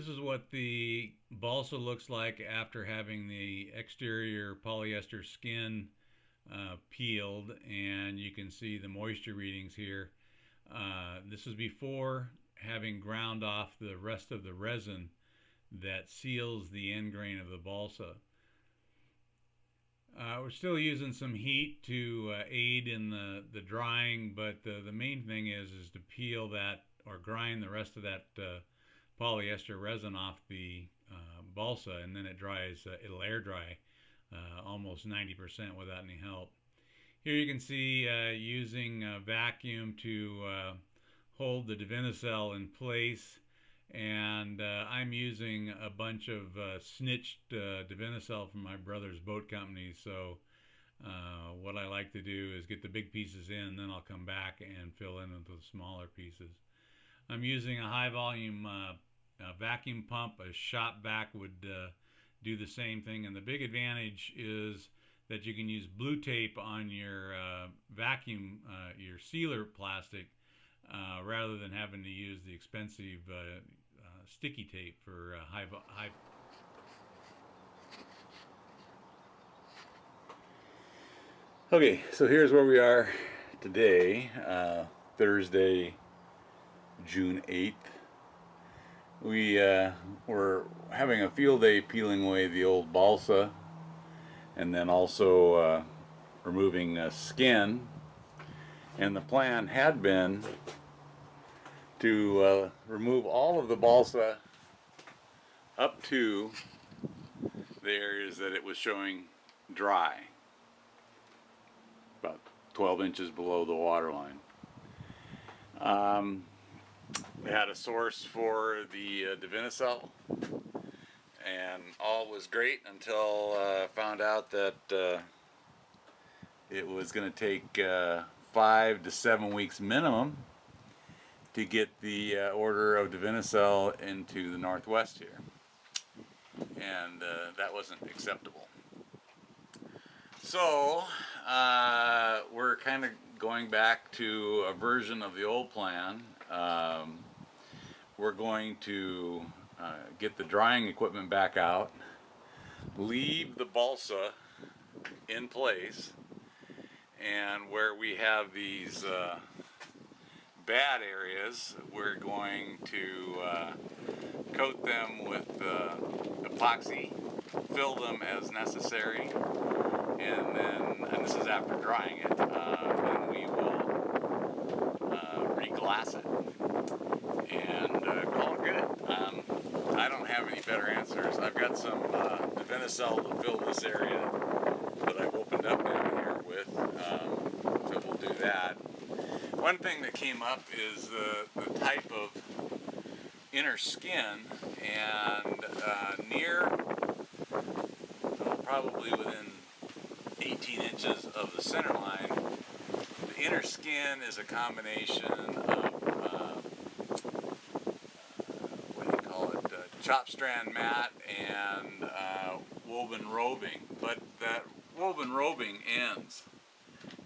This is what the balsa looks like after having the exterior polyester skin peeled, and you can see the moisture readings here. This is before having ground off the rest of the resin that seals the end grain of the balsa. We're still using some heat to aid in the drying, but the main thing is to peel that or grind the rest of that polyester resin off the balsa, and then it dries. It'll air dry almost 90% without any help. Here you can see using a vacuum to hold the Divinycel in place, and I'm using a bunch of snitched Divinycel from my brother's boat company. So what I like to do is get the big pieces in, then I'll come back and fill in with the smaller pieces. I'm using a high volume vacuum pump. A shop vac would do the same thing, and the big advantage is that you can use blue tape on your vacuum, your sealer plastic, rather than having to use the expensive sticky tape for high. Okay, so here's where we are today, Thursday, June 8th. We were having a field day peeling away the old balsa, and then also removing skin. And the plan had been to remove all of the balsa up to the areas that it was showing dry, about 12 inches below the water line. We had a source for the Divinycel, and all was great until I found out that it was going to take 5 to 7 weeks minimum to get the order of Divinycel into the Northwest here, and that wasn't acceptable. So we're kind of going back to a version of the old plan. We're going to get the drying equipment back out, leave the balsa in place, and where we have these bad areas, we're going to coat them with epoxy, fill them as necessary, and then, and this is after drying it, then we will re-glass it and call it good. I don't have any better answers. I've got some Divinycel to fill this area that I've opened up down here with, so we'll do that. One thing that came up is the type of inner skin, and near, probably within 18 inches of the center line, the inner skin is a combination of chop strand mat and woven roving, but that woven roving ends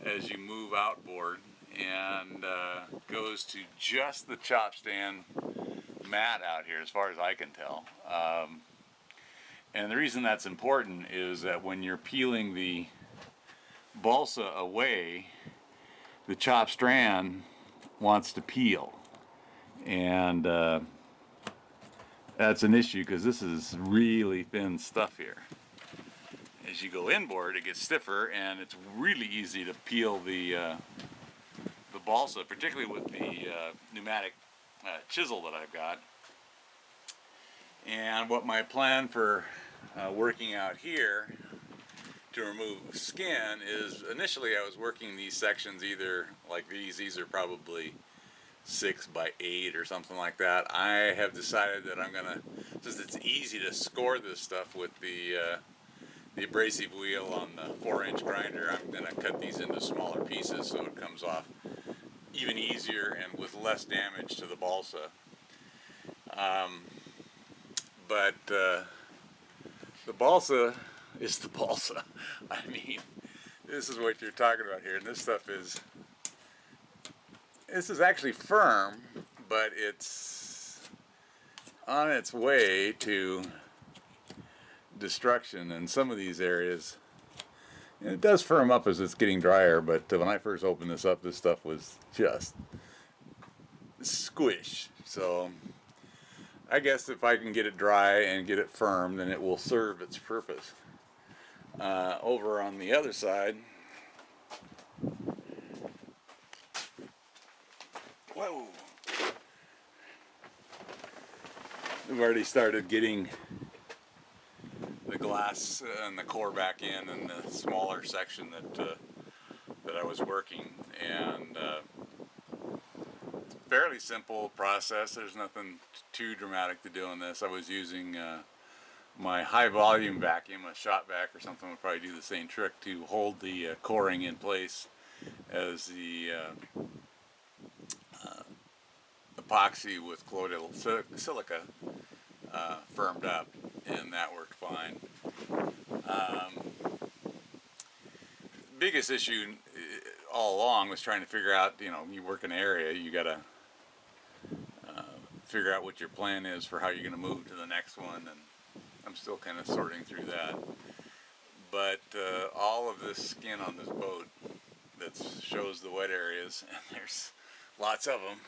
as you move outboard and goes to just the chop stand mat out here, as far as I can tell. And the reason that's important is that when you're peeling the balsa away, the chop strand wants to peel, and that's an issue because this is really thin stuff here. As you go inboard, it gets stiffer, and it's really easy to peel the balsa, particularly with the pneumatic chisel that I've got. And what my plan for working out here to remove skin is, initially I was working these sections either like these are probably 6 by 8 or something like that. I have decided that I'm gonna, since it's easy to score this stuff with the abrasive wheel on the 4-inch grinder, I'm gonna cut these into smaller pieces so it comes off even easier and with less damage to the balsa. But the balsa is the balsa. I mean, this is what you're talking about here, and this stuff is, this is actually firm, but it's on its way to destruction in some of these areas. And it does firm up as it's getting drier, but when I first opened this up, this stuff was just squish. So I guess if I can get it dry and get it firm, then it will serve its purpose. Over on the other side, whoa, we've already started getting the glass and the core back in the smaller section that I was working, and it's a fairly simple process. There's nothing too dramatic to do in this. I was using my high volume vacuum, a shot vac or something would probably do the same trick to hold the coring in place as the epoxy with colloidal silica firmed up, and that worked fine. Biggest issue all along was trying to figure out, you work in an area, you gotta figure out what your plan is for how you're gonna move to the next one, and I'm still kind of sorting through that. But all of this skin on this boat that shows the wet areas, and there's lots of them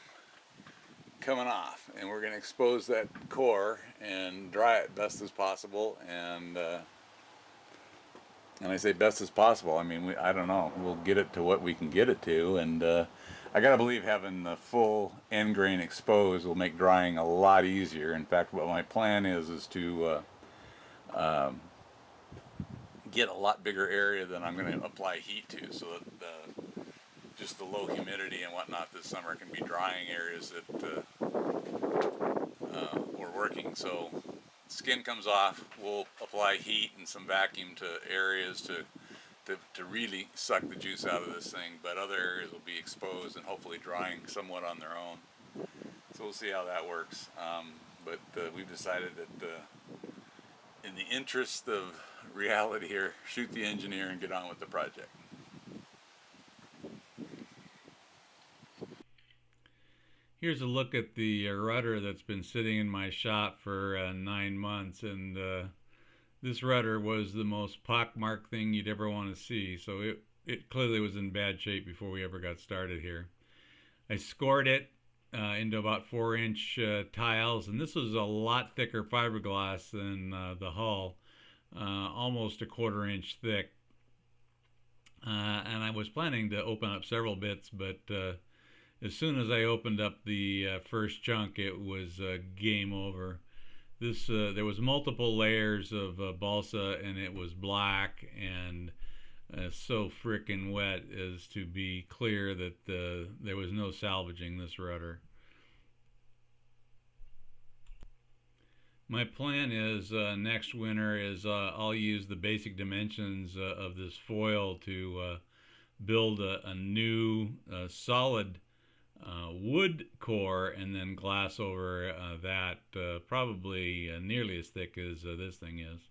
coming off, and we're going to expose that core and dry it best as possible. And I say best as possible, I mean, I don't know, we'll get it to what we can get it to, and I gotta believe having the full end grain exposed will make drying a lot easier. In fact, what my plan is to get a lot bigger area than I'm going to apply heat to, so that just the low humidity and whatnot this summer can be drying areas that we're working. So skin comes off, we'll apply heat and some vacuum to areas to really suck the juice out of this thing, but other areas will be exposed and hopefully drying somewhat on their own. So we'll see how that works. But we've decided that in the interest of reality here, shoot the engineer and get on with the project. Here's a look at the rudder that's been sitting in my shop for 9 months, and this rudder was the most pockmarked thing you'd ever want to see, so it clearly was in bad shape before we ever got started here. I scored it into about 4-inch tiles, and this was a lot thicker fiberglass than the hull, almost a 1/4 inch thick. And I was planning to open up several bits, but as soon as I opened up the first chunk, it was game over. There was multiple layers of balsa, and it was black and so frickin' wet as to be clear that there was no salvaging this rudder. My plan is next winter is I'll use the basic dimensions of this foil to build a new solid wood core, and then glass over that, probably nearly as thick as this thing is.